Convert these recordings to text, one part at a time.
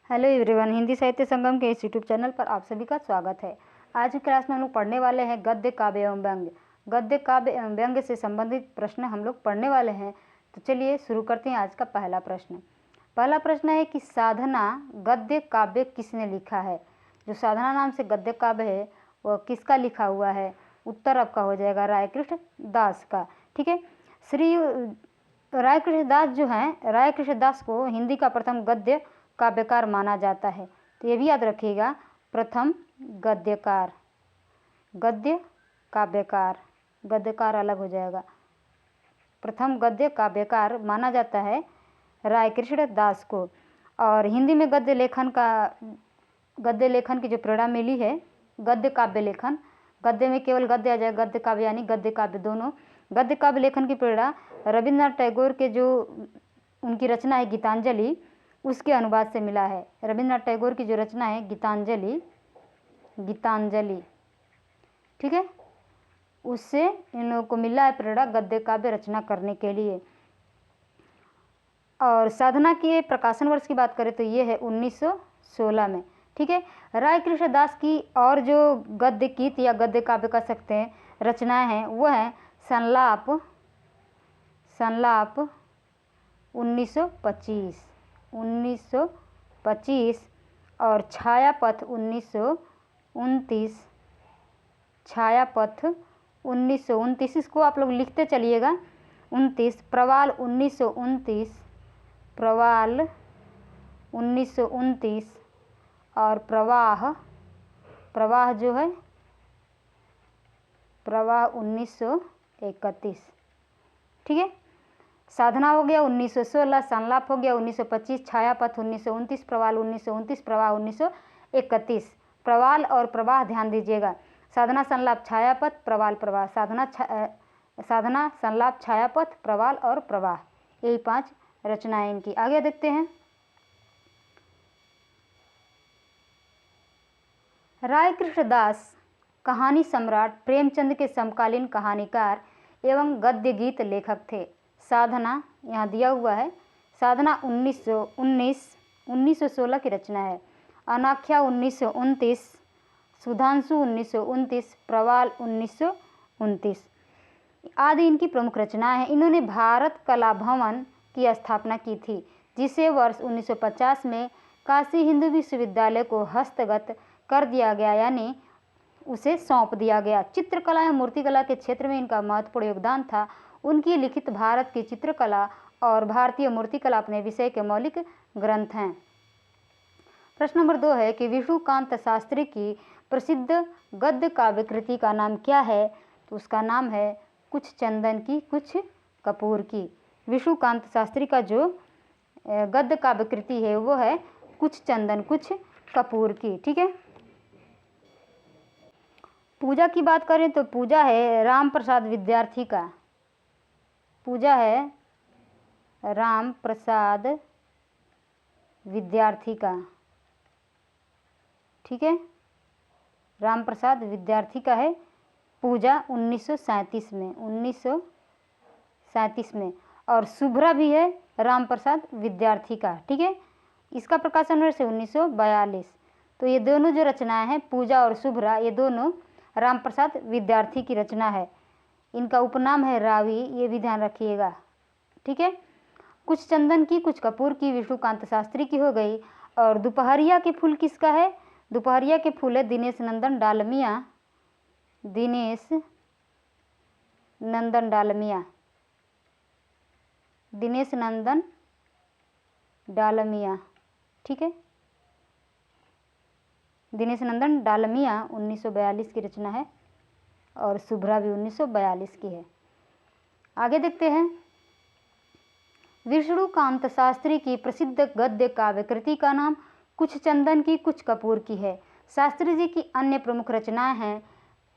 Hello everyone, Hindi साहित्य संगम के इस यूट्यूब चैनल पर आप सभी का स्वागत है। आज की क्लास में हम लोग पढ़ने वाले हैं गद्य, काव्य एवं व्यंग्य। गद्य, काव्य एवं व्यंग्य से संबंधित प्रश्न हम लोग पढ़ने वाले हैं। तो चलिए शुरू करते हैं आज का पहला प्रश्न। पहला प्रश्न है कि साधना गद्य काव्य किसने लिखा है। जो साधना नाम से गद्य काव्य है वह किसका लिखा हुआ है। उत्तर आपका हो जाएगा रायकृष्ण दास का। ठीक है, श्री रायकृष्ण दास जो हैं, रायकृष्ण दास को हिंदी का प्रथम गद्य काव्यकार माना जाता है। तो ये भी याद रखिएगा, प्रथम गद्यकार, गद्य काव्यकार, गद्यकार अलग हो जाएगा। प्रथम गद्य काव्यकार माना जाता है रायकृष्ण दास को। और हिंदी में गद्य लेखन की जो प्रेरणा मिली है, गद्य काव्य लेखन, गद्य में केवल गद्य आ जाए, गद्य काव्य यानी गद्य काव्य दोनों। गद्य काव्य लेखन की प्रेरणा रविन्द्रनाथ टैगोर के जो उनकी रचना है गीतांजलि, उसके अनुवाद से मिला है। रविन्द्रनाथ टैगोर की जो रचना है गीतांजलि, ठीक है, उससे इन लोगों को मिला है प्रेरणा गद्य काव्य रचना करने के लिए। और साधना के प्रकाशन वर्ष की बात करें तो ये है 1916 में। ठीक है, रायकृष्ण दास की और जो गद्य गीत या गद्य काव्य कह सकते हैं रचनाएं हैं वो हैं संलाप 1925 और छायापथ 1929, इसको आप लोग लिखते चलिएगा 29, प्रवाल 1929 और प्रवाह जो है प्रवाह 1931। ठीक है, साधना हो गया 1916, संलाप हो गया 1925, छायापथ 1929, प्रवाल 1929, प्रवाह 1931। प्रवाल और प्रवाह ध्यान दीजिएगा, साधना संलाप छायापथ प्रवाल प्रवाह, साधना संलाप छायापथ प्रवाल और प्रवाह, यही 5 रचनाएं इनकी। आगे देखते हैं। रायकृष्ण दास कहानी सम्राट प्रेमचंद के समकालीन कहानीकार एवं गद्य गीत लेखक थे। साधना यहाँ दिया हुआ है, साधना 1916 की रचना है। अनाख्या 1929, सुधांशु 1929, प्रवाल 1929 आदि इनकी प्रमुख रचनाएं हैं। इन्होंने भारत कला भवन की स्थापना की थी, जिसे वर्ष 1950 में काशी हिंदू विश्वविद्यालय को हस्तगत कर दिया गया, यानी उसे सौंप दिया गया। चित्रकला एवं मूर्तिकला के क्षेत्र में इनका महत्वपूर्ण योगदान था। उनकी लिखित भारत की चित्रकला और भारतीय मूर्तिकला अपने विषय के मौलिक ग्रंथ हैं। प्रश्न नंबर 2 है कि विष्णुकांत शास्त्री की प्रसिद्ध गद्य काव्य कृति का नाम क्या है। तो उसका नाम है कुछ चंदन की कुछ कपूर की। विष्णुकांत शास्त्री का जो गद्य काव्य कृति है वो है कुछ चंदन कुछ कपूर की। ठीक है, पूजा की बात करें तो पूजा है राम प्रसाद विद्यार्थी का। पूजा है राम प्रसाद विद्यार्थी का। ठीक है, राम प्रसाद विद्यार्थी का है पूजा 1937 में। और शुभ्रा भी है राम प्रसाद विद्यार्थी का। ठीक है, इसका प्रकाशन वर्ष 1942। तो ये दोनों जो रचनाएं हैं पूजा और शुभ्रा, ये दोनों राम प्रसाद विद्यार्थी की रचना है। इनका उपनाम है रावी, ये भी ध्यान रखिएगा। ठीक है, कुछ चंदन की कुछ कपूर की विष्णुकांत शास्त्री की हो गई। और दोपहरिया के फूल किसका है। दोपहरिया के फूल है दिनेश नंदन डालमिया। ठीक है, दिनेश नंदन डालमिया 1942 की रचना है और शुभ्रा भी 1942 की है। आगे देखते हैं। विष्णुकांत शास्त्री की प्रसिद्ध गद्य काव्य कृति का नाम कुछ चंदन की कुछ कपूर की है। शास्त्री जी की अन्य प्रमुख रचनाएं हैं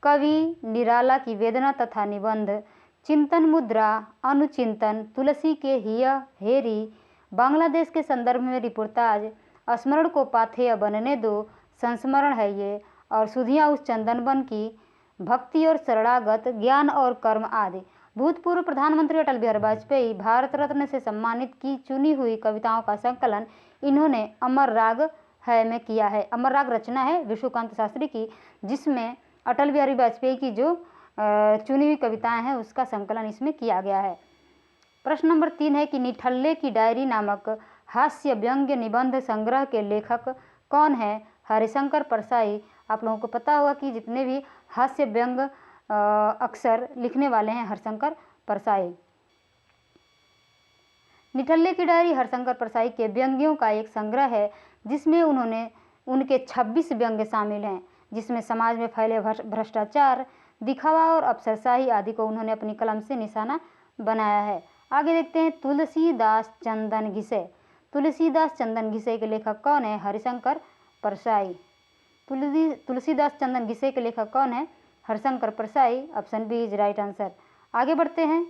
कवि निराला की वेदना तथा निबंध, चिंतन मुद्रा, अनुचिंतन, तुलसी के हिया हेरी, बांग्लादेश के संदर्भ में रिपोर्टाज, स्मरण को पाथेय बनने दो, संस्मरण है ये, और सुधियाँ उस चंदनवन की, भक्ति और शरणागत, ज्ञान और कर्म आदि। भूतपूर्व प्रधानमंत्री अटल बिहारी वाजपेयी भारत रत्न से सम्मानित की चुनी हुई कविताओं का संकलन इन्होंने अमर राग है में किया है। अमर राग रचना है विश्वकांत शास्त्री की, जिसमें अटल बिहारी वाजपेयी की जो चुनी हुई कविताएं हैं उसका संकलन इसमें किया गया है। प्रश्न नंबर 3 है कि निठल्ले की डायरी नामक हास्य व्यंग्य निबंध संग्रह के लेखक कौन है? हरिशंकर परसाई। आप लोगों को पता होगा कि जितने भी हास्य व्यंग अक्सर लिखने वाले हैं हरिशंकर परसाई। निठल्ले की डायरी हरिशंकर परसाई के व्यंग्यों का एक संग्रह है, जिसमें उनके 26 व्यंग्य शामिल हैं, जिसमें समाज में फैले भ्रष्टाचार, दिखावा और अफसरशाही आदि को उन्होंने अपनी कलम से निशाना बनाया है। आगे देखते हैं तुलसीदास चंदन घिसे। तुलसीदास चंदन घिसे के लेखक कौन है? हरिशंकर परसाई। तुलसीदास चंदन घिसे के लेखक कौन है? Harishankar Parsai. Option B is right answer. आगे बढ़ते हैं।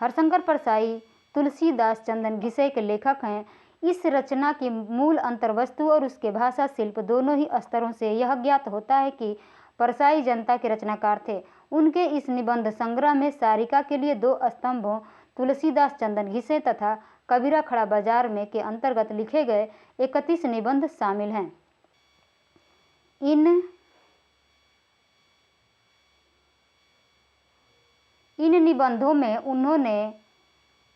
हरिशंकर परसाई तुलसीदास चंदन घिसे के लेखक हैं। इस रचना की मूल अंतर्वस्तु और उसके भाषा शिल्प दोनों ही स्तरों से यह ज्ञात होता है कि परसाई जनता के रचनाकार थे। उनके इस निबंध संग्रह में सारिका के लिए 2 स्तंभों तुलसीदास चंदन घिसे तथा कबीरा खड़ा बाजार में के अंतर्गत लिखे गए 31 निबंध शामिल हैं। इन निबंधों में उन्होंने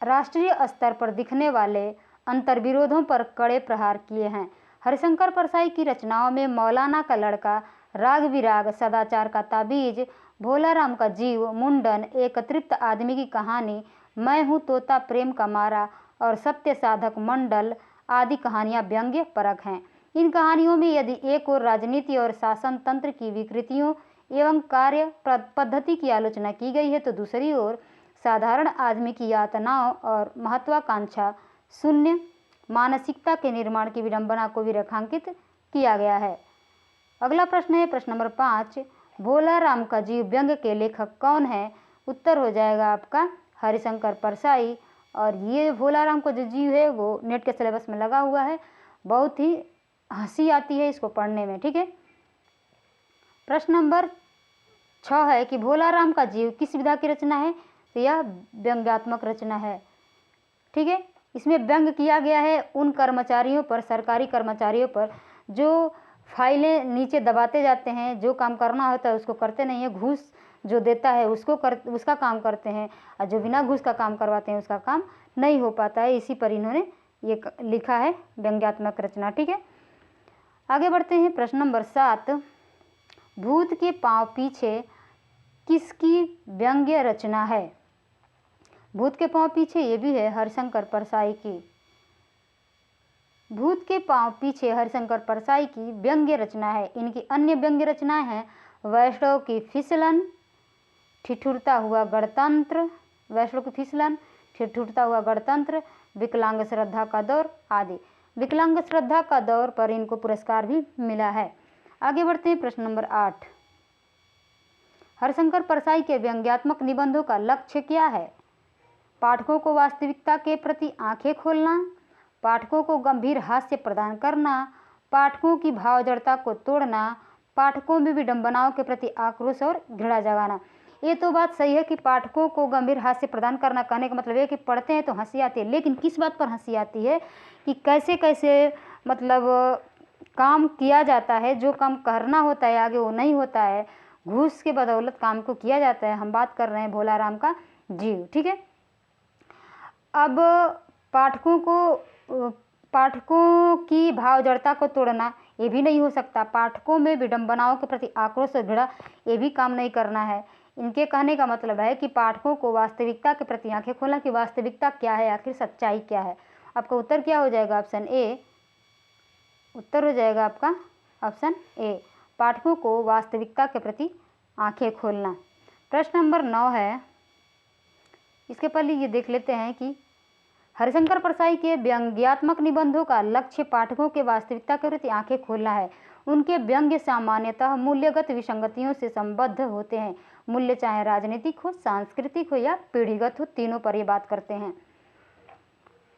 राष्ट्रीय स्तर पर दिखने वाले अंतर्विरोधों पर कड़े प्रहार किए हैं। हरिशंकर परसाई की रचनाओं में मौलाना का लड़का, राग विराग, सदाचार का ताबीज, भोलाराम का जीव, मुंडन, एक तृप्त आदमी की कहानी, मैं हूँ तोता प्रेम का मारा और सत्य साधक मंडल आदि कहानियाँ व्यंग्य परक हैं। इन कहानियों में यदि एक ओर राजनीति और शासन तंत्र की विकृतियों एवं कार्य पद्धति की आलोचना की गई है, तो दूसरी ओर साधारण आदमी की यातनाओं और महत्वाकांक्षा शून्य मानसिकता के निर्माण की विडंबना को भी रेखांकित किया गया है। अगला प्रश्न है प्रश्न नंबर 5, भोलाराम का जीव व्यंग्य के लेखक कौन है? उत्तर हो जाएगा आपका हरिशंकर परसाई। और ये भोलाराम का जो जीव है वो नेट के सिलेबस में लगा हुआ है, बहुत ही हंसी आती है इसको पढ़ने में। ठीक है। प्रश्न नंबर 6 है कि भोलाराम का जीव किस विधा की रचना है? तो यह व्यंग्यात्मक रचना है। ठीक है। इसमें व्यंग किया गया है उन कर्मचारियों पर, सरकारी कर्मचारियों पर जो फाइलें नीचे दबाते जाते हैं, जो काम करना होता है उसको करते नहीं है, घूस जो देता है उसका काम करते हैं, और जो बिना घूस का काम करवाते हैं उसका काम नहीं हो पाता है। इसी पर इन्होंने ये लिखा है व्यंग्यात्मक रचना। ठीक है। आगे बढ़ते हैं। प्रश्न नंबर 7, भूत के पांव पीछे किसकी व्यंग्य रचना है? भूत के पांव पीछे ये भी है हरिशंकर परसाई की। भूत के पांव पीछे हरिशंकर परसाई की व्यंग्य रचना है। इनकी अन्य व्यंग्य रचनाएं हैं वैष्णव की फिसलन, ठिठुरता हुआ गणतंत्र, वैष्णव की फिसलन, ठिठुरता हुआ गणतंत्र, विकलांग श्रद्धा का दौर आदि। विकलांग श्रद्धा का दौर पर इनको पुरस्कार भी मिला है। आगे बढ़ते हैं। प्रश्न नंबर 8, हरिशंकर परसाई के व्यंग्यात्मक निबंधों का लक्ष्य क्या है? पाठकों को वास्तविकता के प्रति आंखें खोलना, पाठकों को गंभीर हास्य प्रदान करना, पाठकों की भावजड़ता को तोड़ना, पाठकों में विडंबनाओं के प्रति आक्रोश और घृणा जगाना। ये तो बात सही है कि पाठकों को गंभीर हास्य प्रदान करना, कहने का मतलब है कि पढ़ते हैं तो हंसी आती है, लेकिन किस बात पर हंसी आती है कि कैसे कैसे मतलब काम किया जाता है, जो काम करना होता है आगे वो नहीं होता है, घूस के बदौलत काम को किया जाता है। हम बात कर रहे हैं भोलाराम का जीव। ठीक है। अब पाठकों की भावजड़ता को तोड़ना ये भी नहीं हो सकता, पाठकों में विडंबनाओं के प्रति आक्रोश और घृणा ये भी काम नहीं करना है। इनके कहने का मतलब है कि पाठकों को वास्तविकता के प्रति आंखें खोलना कि वास्तविकता क्या है, आखिर सच्चाई क्या है। आपका उत्तर क्या हो जाएगा? Option A. उत्तर हो जाएगा आपका ऑप्शन ए, पाठकों को वास्तविकता के प्रति आंखें खोलना। प्रश्न नंबर 9 है, इसके पहले ये देख लेते हैं कि हरिशंकर परसाई के व्यंग्यात्मक निबंधों का लक्ष्य पाठकों के वास्तविकता के प्रति आंखें खोलना है। उनके व्यंग्य सामान्यतः मूल्यगत विसंगतियों से संबद्ध होते हैं। मूल्य चाहे राजनीतिक हो, सांस्कृतिक हो या पीढ़ीगत हो, तीनों पर ये बात करते हैं।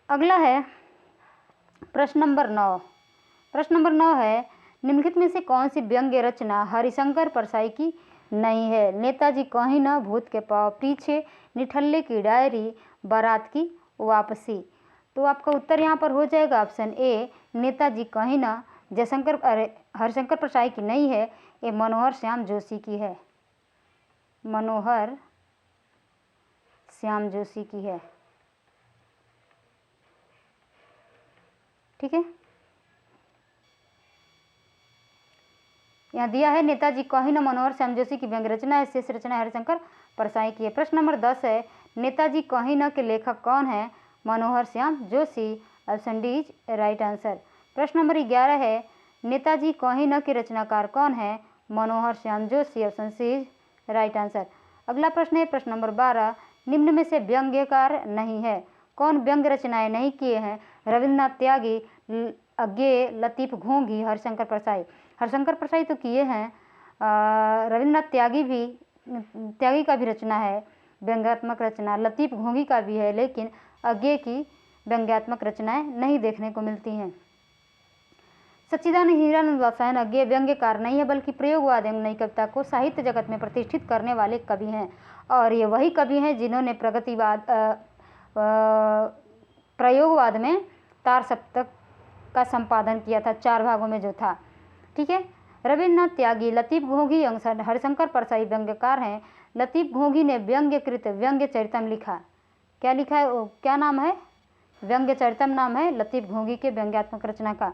अगला है प्रश्न नंबर 9। प्रश्न नंबर 9 है, निम्नलिखित में से कौन सी व्यंग्य रचना हरिशंकर परसाई की नहीं है? नेताजी कहीं न, भूत के पांव पीछे, निठल्ले की डायरी, बारात की वापसी। तो आपका उत्तर यहाँ पर हो जाएगा ऑप्शन ए, नेताजी कहीं ना हरिशंकर प्रसाई की नहीं है, ये मनोहर श्याम जोशी की है, मनोहर श्याम जोशी की है। ठीक है, यहाँ दिया है नेताजी कहीं न मनोहर श्याम जोशी की व्यंग्य रचना है, शेष रचना हरिशंकर परसाई की है। प्रश्न नंबर 10 है, नेताजी कहीं न के लेखक कौन है? Manohar Shyam Joshi. Option D is right answer. प्रश्न नंबर 11 है, नेताजी कहीं न के रचनाकार कौन है? Manohar Shyam Joshi. Option C is right answer. अगला प्रश्न है प्रश्न नंबर 12, निम्न में से व्यंग्यकार नहीं है, कौन व्यंग्य रचनाएं नहीं किए हैं? रविन्द्रनाथ त्यागी, अज्ञेय, लतीफ घोंघी, हरिशंकर परसाई। हरिशंकर परसाई तो किए हैं, रविन्द्रनाथ त्यागी का भी रचना है व्यंग्यात्मक रचना, लतीफ घोंघी का भी है, लेकिन अज्ञेय की व्यंग्यात्मक रचनाएं नहीं देखने को मिलती हैं। सच्चिदानंद हीरानंद वात्स्यायन अज्ञेय व्यंग्यकार नहीं है, बल्कि प्रयोगवाद एवं नई कविता को साहित्य जगत में प्रतिष्ठित करने वाले कवि हैं, और ये वही कवि हैं जिन्होंने प्रयोगवाद में तार सप्तक का संपादन किया था, 4 भागों में जो था। ठीक है, रविन्द्रनाथ त्यागी, लतीफ घोंघी एवं हरिशंकर परसाई व्यंग्यकार हैं। लतीफ घोंघी ने व्यंग्यकृत व्यंग्य चरितम लिखा। क्या लिखा है? क्या नाम है? व्यंग्य चरितम नाम है लतीफ घोंघी के व्यंग्यात्मक रचना का।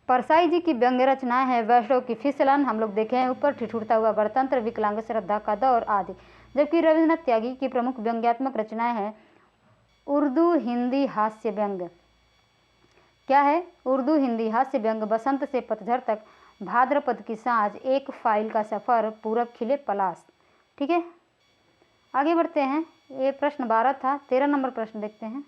परसाई जी की व्यंग्य रचनाएं हैं वैष्णव की फिसलन, हम लोग देखे हैं ऊपर, ठिठुरता हुआ गणतंत्र, विकलांग श्रद्धा का दौर आदि। जबकि रविन्द्रनाथ त्यागी की प्रमुख व्यंग्यात्मक रचनाएं हैं उर्दू हिंदी हास्य व्यंग्य। क्या है? उर्दू हिंदी हास्य व्यंग्य, बसंत से पतझड़ तक, भाद्रपद की सांझ, एक फाइल का सफ़र, पूरब खिले पलाश। ठीक है, आगे बढ़ते हैं। ये प्रश्न 12 था। 13 नंबर प्रश्न देखते हैं।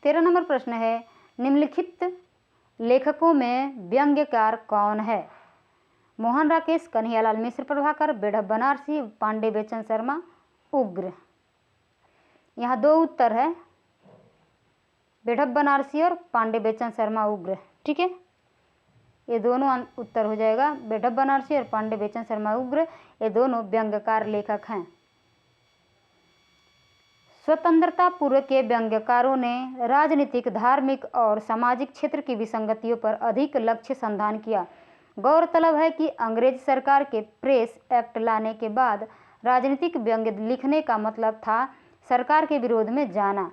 13 नंबर प्रश्न है, निम्नलिखित लेखकों में व्यंग्यकार कौन है? मोहन राकेश, कन्हैयालाल मिश्र प्रभाकर, बेढप बनारसी, पांडे बेचन शर्मा, उग्र। यहाँ 2 उत्तर है, बेढप बनारसी और पांडे बेचन शर्मा उग्र। ठीक है, ये दोनों उत्तर हो जाएगा। बेढप बनारसी और पांडे बेचन शर्मा उग्र, ये दोनों व्यंग्यकार लेखक हैं। स्वतंत्रता पूर्व के व्यंग्यकारों ने राजनीतिक, धार्मिक और सामाजिक क्षेत्र की विसंगतियों पर अधिक लक्ष्य संधान किया। गौरतलब है कि अंग्रेज सरकार के प्रेस एक्ट लाने के बाद राजनीतिक व्यंग्य लिखने का मतलब था सरकार के विरोध में जाना,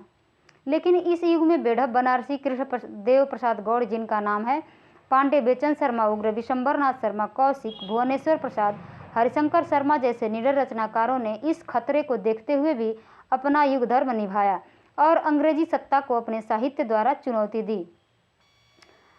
लेकिन इस युग में बेढप बनारसी, कृष्णदेव प्रसाद गौड़ जिनका नाम है, पांडे बेचन शर्मा उग्र, विशंबरनाथ शर्मा कौशिक, भुवनेश्वर प्रसाद, हरिशंकर शर्मा जैसे निडर रचनाकारों ने इस खतरे को देखते हुए भी अपना युग धर्म निभाया और अंग्रेजी सत्ता को अपने साहित्य द्वारा चुनौती दी।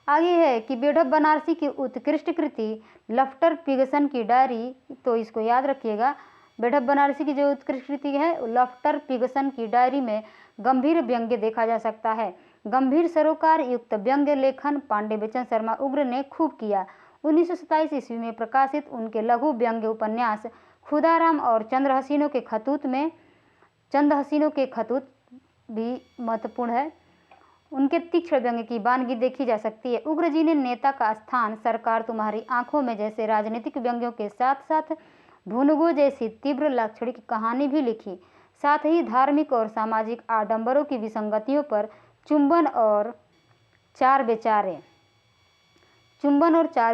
आगे है कि बेढप बनारसी की उत्कृष्ट कृति लफ्टर पिगसन की डायरी, तो इसको याद रखिएगा, बेढप बनारसी की जो उत्कृष्ट कृति है लफ्टर पिगसन की डायरी में गंभीर व्यंग्य देखा जा सकता है। गंभीर सरोकार युक्त व्यंग्य लेखन पांडे बेचन शर्मा उग्र ने खूब किया। 1927 ईस्वी में प्रकाशित उनके लघु व्यंग्य उपन्यास खुदाराम और चंद्र हसीनों के खतूत भी महत्वपूर्ण है। उनके तीक्ष्ण व्यंग्य की वानगी देखी जा सकती है। उग्र जी ने नेता का स्थान, सरकार तुम्हारी आंखों में जैसे राजनीतिक व्यंग्यों के साथ साथ भुनगो जैसी तीव्र लाक्षणिक कहानी भी लिखी। साथ ही धार्मिक और सामाजिक आडंबरों की विसंगतियों पर चुंबन और चार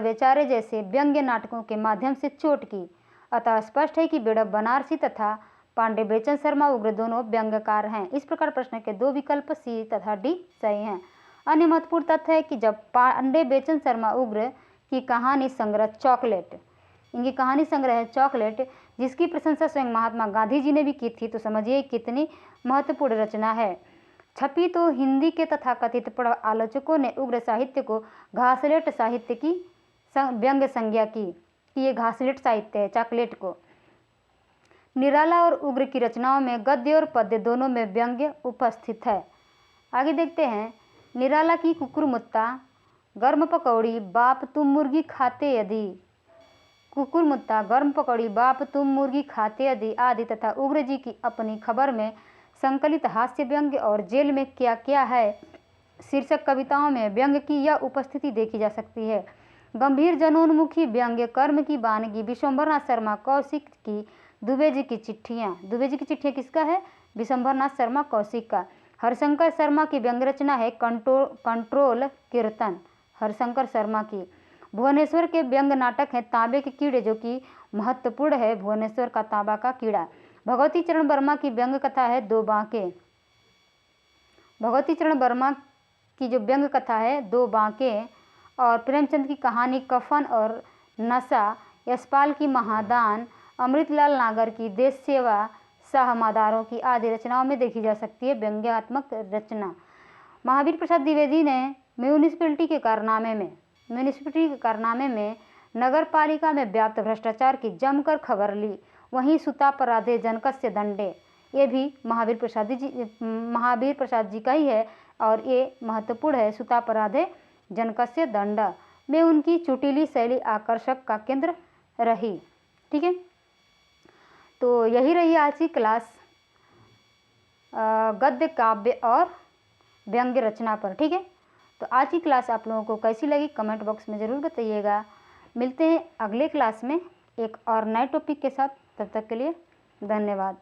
बेचारे जैसे व्यंग्य नाटकों के माध्यम से चोट की। अतः स्पष्ट है कि बेढप बनारसी तथा पांडे बेचन शर्मा उग्र दोनों व्यंग्यकार हैं। इस प्रकार प्रश्न के 2 विकल्प सी तथा डी सही हैं। अन्य महत्वपूर्ण तथ्य है कि जब पांडे बेचन शर्मा उग्र की कहानी संग्रह चॉकलेट, इनकी कहानी संग्रह है चॉकलेट, जिसकी प्रशंसा स्वयं महात्मा गांधी जी ने भी की थी, तो समझिए कितनी महत्वपूर्ण रचना है। छपी तो हिंदी के तथाकथित पढ़ आलोचकों ने उग्र साहित्य को घासलेट साहित्य की व्यंग्य संज्ञा की कि ये घासलेट साहित्य है चॉकलेट को। निराला और उग्र की रचनाओं में गद्य और पद्य दोनों में व्यंग्य उपस्थित है। आगे देखते हैं। निराला की कुकुरमुत्ता, गर्म पकौड़ी, बाप तुम मुर्गी खाते यदि, कुकुरमुत्ता, गर्म पकौड़ी, बाप तुम मुर्गी खाते यदि आदि तथा उग्र जी की अपनी खबर में संकलित हास्य व्यंग्य और जेल में क्या क्या है शीर्षक कविताओं में व्यंग्य की यह उपस्थिति देखी जा सकती है। गंभीर जनोन्मुखी व्यंग्य, कर्म की वानगी, विशंबरनाथ शर्मा कौशिक की दुबे जी की चिट्ठियाँ। दुबे जी की चिट्ठियाँ किसका है? विशंभरनाथ शर्मा कौशिक का। हरिशंकर शर्मा की व्यंग्य रचना है कंट्रोल कीर्तन, हरिशंकर शर्मा की। भुवनेश्वर के व्यंग्य नाटक हैं तांबे के कीड़े, जो कि महत्वपूर्ण है, भुवनेश्वर का तांबा का कीड़ा। भगवती चरण वर्मा की व्यंग्य कथा है दो बांके। भगवती चरण वर्मा की जो व्यंग्य कथा है दो बांके। और प्रेमचंद की कहानी कफन और नशा, यशपाल की महादान, अमृतलाल नागर की देश सेवा, शाह मादारों की आदि रचनाओं में देखी जा सकती है व्यंग्यात्मक रचना। महावीर प्रसाद द्विवेदी ने म्यूनिसिपैलिटी के कारनामे में नगर पालिका में व्याप्त भ्रष्टाचार की जमकर खबर ली। वहीं सुतापराधे जनकस्य दंडे, ये भी महावीर प्रसाद जी का ही है और ये महत्वपूर्ण है। सुतापराधे जनकस्य दंड में उनकी चुटीली शैली आकर्षक का केंद्र रही। ठीक है, तो यही रही आज की क्लास गद्य, काव्य और व्यंग्य रचना पर। ठीक है, तो आज की क्लास आप लोगों को कैसी लगी कमेंट बॉक्स में ज़रूर बताइएगा। मिलते हैं अगले क्लास में एक और नए टॉपिक के साथ, तब तक के लिए धन्यवाद।